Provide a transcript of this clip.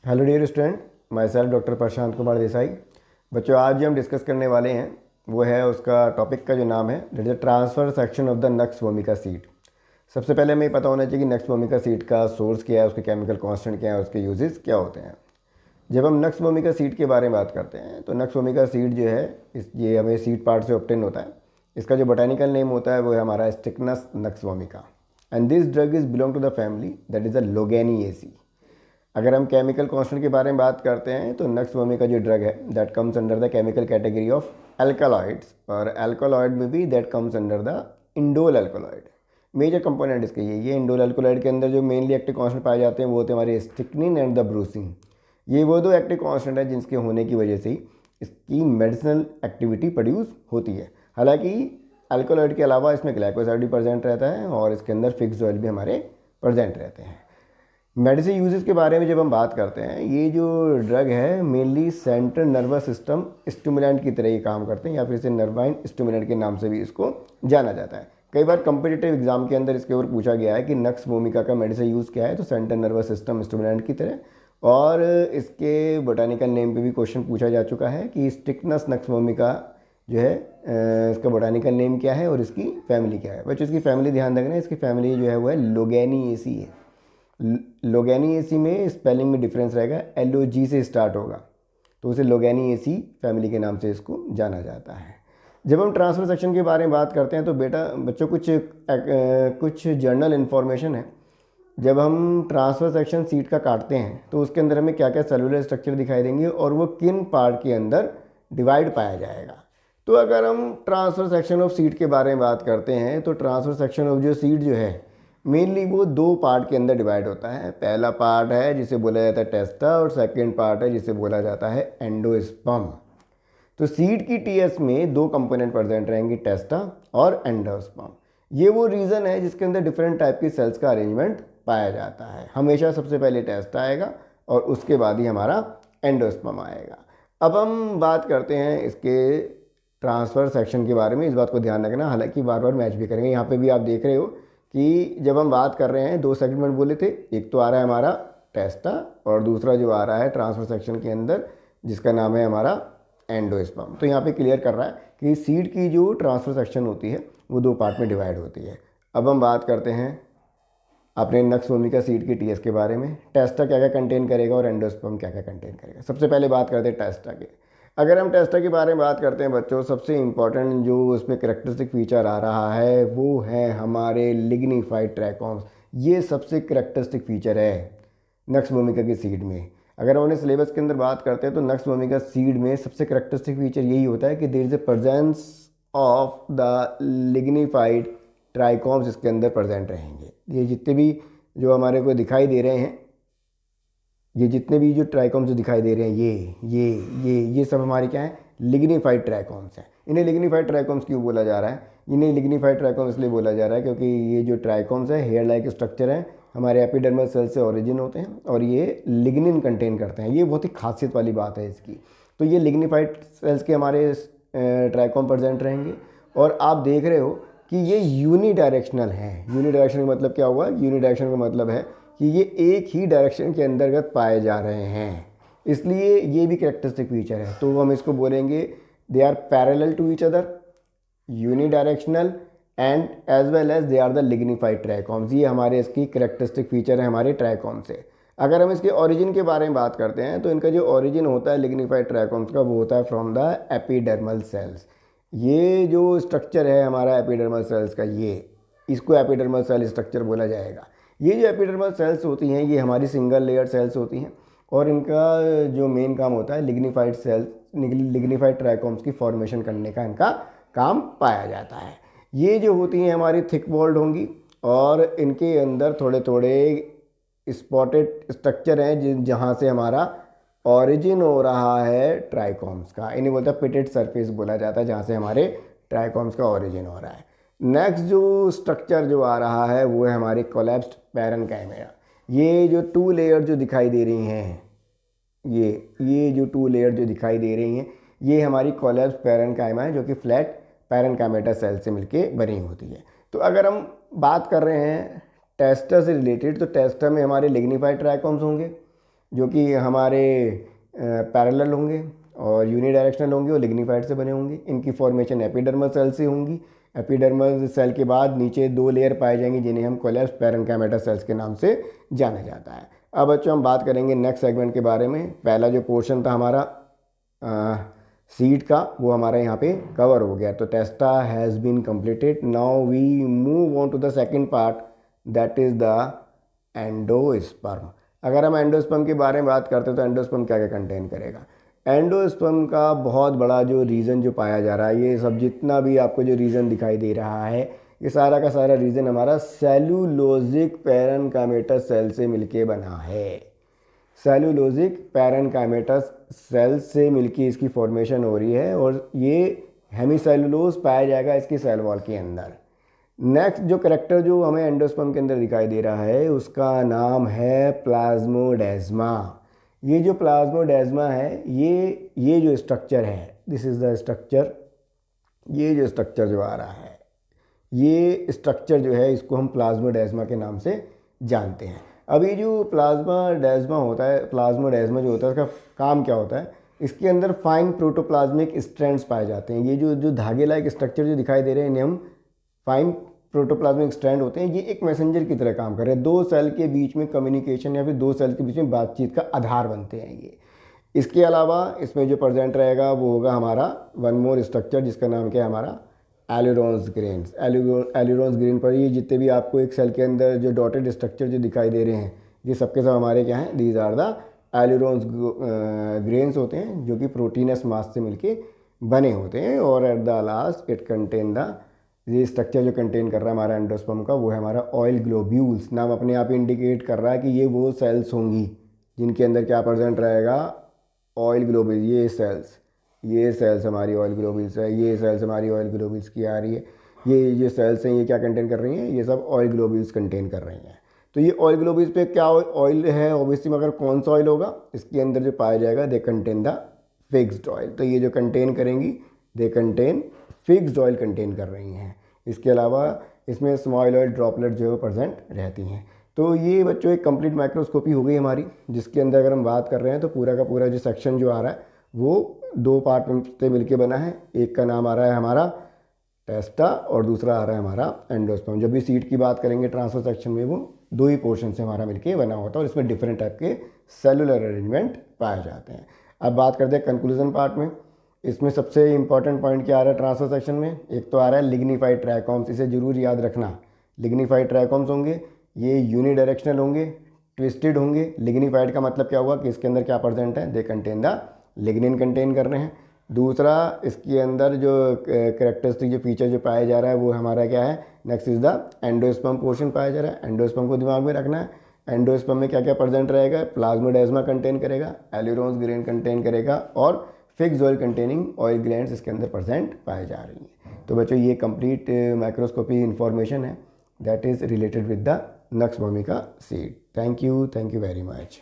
Hello dear student, myself doctor Prashant Kumar Desai. बच्चों, आज जो हम डिस्कस करने वाले हैं वो है उसका टॉपिक का जो नाम है that is transfer section of the nux vomica seed. सबसे पहले हमें पता होना चाहिए कि नक्स वोमिका सीड का सोर्स क्या है, उसके केमिकल कांस्टेंट क्या है, उसके यूजेस क्या होते हैं। जब हम नक्स वोमिका सीड के बारे में बात करते हैं तो नक्स वोमिका सीड जो है ये हमें सीड पार्ट से ऑब्टेन होता है। इसका जो बोटानिकल नेम होता है वो है हमारा strychnos nux vomica and this drug is belong to the family that is the loganiaceae. अगर हम केमिकल कांस्टेंट के बारे में बात करते हैं तो नक्स वोमिका जो ड्रग है that comes under the chemical category of alkaloids, और एल्कालॉइड में भी that comes under the indole alkaloid. Major component इसके ये इंडोल एल्कोलॉइड के अंदर जो मेनली एक्टिव कांस्टेंट पाए जाते हैं वो होते हैं हमारे स्टिक्निन एंड द ब्रूसिन। ये वो दो एक्टिव कांस्टेंट है जिनके होने की वजह से ही इसकी मेडिसिनल एक्टिविटी प्रोड्यूस होती है। हालांकि एल्कोलॉइड के अलावा इसमें ग्लाइकोसाइड भी प्रेजेंट रहता है और इसके अंदर फिक्स ऑयल भी हमारे प्रेजेंट रहते हैं। मेडिसिन यूजेस के बारे में जब हम बात करते हैं, ये जो ड्रग है mainly central nervous system stimulant की तरह ही काम करते हैं, या फिर इसे नर्वाइन स्टिमुलेंट के नाम से भी इसको जाना जाता है। कई बार कम्पिटिटिव एग्जाम के अंदर इसके ऊपर पूछा गया है कि नक्स वोमिका का मेडिसिन यूज़ क्या है, तो सेंट्रल नर्वस सिस्टम स्टिमुलेंट की तरह। और इसके बोटानिकल नेम पे भी क्वेश्चन पूछा जा चुका है कि स्टिकनस नक्स वोमिका जो है इसका बोटानिकल नेम क्या है और इसकी फैमिली क्या है। बच्चों, इसकी फैमिली ध्यान रखना है, इसकी फैमिली जो है वो है लोगेनिएसी है। लोगेनिएसी में स्पेलिंग में डिफरेंस रहेगा, LOG से स्टार्ट होगा तो उसे लोगेनिएसी फैमिली के नाम से इसको जाना जाता है। जब हम ट्रांसफर सेक्शन के बारे में बात करते हैं तो बच्चों कुछ जर्नल इन्फॉर्मेशन है। जब हम ट्रांसफर सेक्शन सीट का काटते हैं तो उसके अंदर हमें क्या क्या सेलुलर स्ट्रक्चर दिखाई देंगे और वो किन पार्ट के अंदर डिवाइड पाया जाएगा। तो अगर हम ट्रांसफर सेक्शन ऑफ सीट के बारे में बात करते हैं तो ट्रांसफर सेक्शन ऑफ जो सीट जो है मेनली वो दो पार्ट के अंदर डिवाइड होता है। पहला पार्ट है जिसे बोला जाता है टेस्टा और सेकेंड पार्ट है जिसे बोला जाता है एंडोस्पर्म। तो सीड की टीएस में दो कंपोनेंट प्रेजेंट रहेंगे, टेस्टा और एंडोस्पर्म। ये वो रीज़न है जिसके अंदर डिफरेंट टाइप की सेल्स का अरेंजमेंट पाया जाता है। हमेशा सबसे पहले टेस्टा आएगा और उसके बाद ही हमारा एंडोस्पर्म आएगा। अब हम बात करते हैं इसके ट्रांसफ़र सेक्शन के बारे में। इस बात को ध्यान रखना, हालांकि बार बार मैच भी करेंगे। यहाँ पे भी आप देख रहे हो कि जब हम बात कर रहे हैं दो सेगमेंट बोले थे, एक तो आ रहा है हमारा टेस्टा और दूसरा जो आ रहा है ट्रांसफर सेक्शन के अंदर जिसका नाम है हमारा एंडोस्पर्म। तो यहाँ पे क्लियर कर रहा है कि सीड की जो ट्रांसफर सेक्शन होती है वो दो पार्ट में डिवाइड होती है। अब हम बात करते हैं अपने नक्स वोमिका सीड की टीएस के बारे में। टेस्टा क्या क्या कंटेन करेगा और एंडोस्पर्म क्या क्या कंटेन करेगा। सबसे पहले बात करते हैं टेस्टा के। अगर हम टेस्टा के बारे में बात करते हैं बच्चों, सबसे इंपॉर्टेंट जो उसमें करेक्टरिस्टिक फीचर आ रहा है वो है हमारे लिग्निफाइड ट्रैकोम्स। ये सबसे करेक्टरिस्टिक फीचर है नक्स वोमिका की सीड में। अगर हम अपने सिलेबस के अंदर बात करते हैं तो नक्स वोमिका सीड में सबसे करेक्टरिस्टिक फीचर यही होता है कि there is a presence of the lignified trichomes इसके अंदर प्रेजेंट रहेंगे। ये जितने भी जो हमारे को दिखाई दे रहे हैं, ये जितने भी जो ट्राइकॉम्स जो दिखाई दे रहे हैं ये सब हमारे क्या हैं, लिग्निफाइड ट्राइकॉम्स हैं। इन्हें लिग्निफाइड ट्राइकॉम्स क्यों बोला जा रहा है? इन्हें लिग्निफाइड ट्राइकॉम्स इसलिए बोला जा रहा है क्योंकि ये जो ट्राइकॉम्स है हेयर लाइक स्ट्रक्चर है, हमारे एपिडर्मल सेल से ओरिजिन होते हैं और ये लिग्निन कंटेन करते हैं। ये बहुत ही खासियत वाली बात है इसकी। तो ये लिग्निफाइड सेल्स के हमारे ट्राइकॉम प्रेजेंट रहेंगे। और आप देख रहे हो कि ये यूनिडायरेक्शनल हैं। यूनिडायरेक्शन का मतलब क्या हुआ? यूनिडायरेक्शन का मतलब है कि ये एक ही डायरेक्शन के अंतर्गत पाए जा रहे हैं, इसलिए ये भी कैरेक्टरिस्टिक फीचर है। तो हम इसको बोलेंगे they are parallel to each other, unidirectional and as well as they are the lignified trichomes. ये हमारे इसकी कैरेक्टरिस्टिक फीचर है हमारे ट्राइकॉम से। अगर हम इसके ओरिजिन के बारे में बात करते हैं तो इनका जो ओरिजिन होता है लिग्निफाइड ट्राइकॉम्स का वो होता है फ्रॉम द एपिडर्मल सेल्स। ये जो स्ट्रक्चर है हमारा एपिडर्मल सेल्स का, ये इसको एपिडर्मल सेल स्ट्रक्चर बोला जाएगा। ये जो एपिडर्मल सेल्स होती हैं ये हमारी सिंगल लेयर सेल्स होती हैं और इनका जो मेन काम होता है लिग्निफाइड सेल्स, लिग्निफाइड ट्राइकॉम्स की फॉर्मेशन करने का इनका काम पाया जाता है। ये जो होती हैं हमारी थिक वॉल्ड होंगी और इनके अंदर थोड़े थोड़े स्पॉटेड स्ट्रक्चर हैं जहाँ से हमारा ऑरिजिन हो रहा है ट्राइकॉम्स का। इन्हें बोलता है पिटेड सरफेस बोला जाता है, जहाँ से हमारे ट्राइकॉम्स का ऑरिजिन हो रहा है। नेक्स्ट जो स्ट्रक्चर जो आ रहा है वो है हमारी कोलैप्स्ड पैरेन्काइमा। ये जो टू लेयर जो दिखाई दे रही हैं, ये जो टू लेयर जो दिखाई दे रही हैं ये हमारी कोलैप्स्ड पैरेन्काइमा है जो कि फ्लैट पैरेन्काइमेटा सेल से मिलके बनी होती है। तो अगर हम बात कर रहे हैं टेस्टा से रिलेटेड तो टेस्टा में हमारे लिग्निफाइड ट्राइकॉम्स होंगे, जो कि हमारे पैरेलल होंगे और यूनिडायरेक्शनल होंगे और लिग्निफाइड से बने होंगे। इनकी फॉर्मेशन एपिडर्मल सेल से होंगी। एपिडर्मल सेल के बाद नीचे 2 लेयर पाए जाएंगे जिन्हें हम कोलैप्स पैरेन्काइमा सेल्स के नाम से जाना जाता है। अब बच्चों हम बात करेंगे नेक्स्ट सेगमेंट के बारे में। पहला जो पोर्शन था हमारा सीड का वो हमारा यहाँ पे कवर हो गया। तो testa has been completed. Now we move on to the second part, that is the endosperm. अगर हम एंडोस्पर्म के बारे में बात करते हैं तो एंडोस्पर्म क्या क्या कंटेन करेगा। एंडोस्पर्म का बहुत बड़ा जो रीज़न जो पाया जा रहा है, ये सब जितना भी आपको जो रीज़न दिखाई दे रहा है, ये सारा का सारा रीज़न हमारा सेलुलोजिक पैरेन्काइमेटस सेल से मिलके बना है। सेलुलोजिक पैरेन्काइमेटस सेल से मिलके इसकी फॉर्मेशन हो रही है और ये हेमीसेलुलोज पाया जाएगा इसकी सेल वॉल के अंदर। नेक्स्ट जो करेक्टर जो हमें एंडोस्पर्म के अंदर दिखाई दे रहा है उसका नाम है प्लाज्मोडेस्मा। ये जो प्लाज्मोडेस्मा है ये जो स्ट्रक्चर है, दिस इज़ द स्ट्रक्चर। ये जो स्ट्रक्चर जो आ रहा है, ये स्ट्रक्चर जो है इसको हम प्लाज्मोडेस्मा के नाम से जानते हैं। अब ये जो प्लाज्मोडेस्मा होता है, प्लाज्मोडेस्मा जो होता है उसका काम क्या होता है, इसके अंदर फाइन प्रोटोप्लाज्मिक स्ट्रैंड्स पाए जाते हैं। ये जो धागे लाइक स्ट्रक्चर जो दिखाई दे रहे हैं इन्हें हम फाइन प्रोटोप्लाज्मिक स्ट्रैंड होते हैं। ये एक मैसेंजर की तरह काम कर रहे हैं। 2 सेल के बीच में कम्युनिकेशन या फिर 2 सेल के बीच में बातचीत का आधार बनते हैं ये। इसके अलावा इसमें जो प्रेजेंट रहेगा वो होगा हमारा वन मोर स्ट्रक्चर जिसका नाम क्या है हमारा एलुरोन्स ग्रेन्स। एलुरोन्स ग्रेन पर ये जितने भी आपको एक सेल के अंदर जो डॉटेड स्ट्रक्चर जो दिखाई दे रहे हैं ये सबके सब हमारे क्या हैं, दीज आर द एलुरोन्स ग्रेन्स होते हैं जो कि प्रोटीनस मास से मिलके बने होते हैं। और at the last it contain the, ये स्ट्रक्चर जो कंटेन कर रहा है हमारा एंडोस्पर्म का वो है हमारा ऑयल ग्लोब्यूल्स। नाम अपने आप इंडिकेट कर रहा है कि ये वो सेल्स होंगी जिनके अंदर क्या प्रेजेंट रहेगा, ऑयल ग्लोब्यूल। ये सेल्स हमारी ऑयल ग्लोब्यूल्स है, ये सेल्स हमारी ऑयल ग्लोब्यूल्स की आ रही है। ये सेल्स हैं ये क्या कंटेन कर रही हैं, ये सब ऑयल ग्लोब्यूल्स कंटेन कर रही हैं। तो ये ऑयल ग्लोब्यूल्स पे क्या ऑयल है, ऑब्वियसली मगर कौन सा ऑयल होगा, इसके अंदर जो पाया जाएगा they contain the fixed oil. तो ये जो कंटेन करेंगी they contain fixed oil contain कर रही हैं। इसके अलावा इसमें स्मॉल ऑयल ड्रॉपलेट जो है प्रेजेंट रहती हैं। तो ये बच्चों एक कंप्लीट माइक्रोस्कोपी हो गई हमारी, जिसके अंदर अगर हम बात कर रहे हैं तो पूरा का पूरा जो सेक्शन जो आ रहा है वो 2 पार्ट से मिलके बना है। एक का नाम आ रहा है हमारा टेस्टा और दूसरा आ रहा है हमारा एंडोस्पर्म। जब भी सीट की बात करेंगे ट्रांसफर सेक्शन में वो 2 ही पोर्शन से हमारा मिलके बना होता है और इसमें डिफरेंट टाइप के सेलुलर अरेंजमेंट पाए जाते हैं। अब बात करते हैं कंक्लूजन पार्ट में। इसमें सबसे इंपॉर्टेंट पॉइंट क्या आ रहा है ट्रांसफर सेक्शन में, एक तो आ रहा है लिग्निफाइड ट्राइकोम्स। इसे जरूर याद रखना, लिग्निफाइड ट्राइकोम्स होंगे, ये यूनिडायरेक्शनल होंगे, ट्विस्टेड होंगे। लिग्निफाइड का मतलब क्या हुआ कि इसके अंदर क्या प्रेजेंट है, they contain the lignin contain कर रहे हैं। दूसरा इसके अंदर जो करेक्टरिस्टिक जो फीचर जो पाया जा रहा है वो हमारा क्या है, next is the endosperm portion पाया जा रहा है। एंडोस्पर्म को दिमाग में रखना है। एंडोस्पर्म में क्या क्या प्रेजेंट रहेगा, प्लाज्मोडेस्मा कंटेन करेगा, एलुरोन्स ग्रेन कंटेन करेगा और fixed oil containing oil glands इसके अंदर प्रेजेंट पाई जा रही हैं। तो बच्चों ये कंप्लीट माइक्रोस्कोपी इन्फॉर्मेशन है that is related with the nux vomica seed. Thank you very much.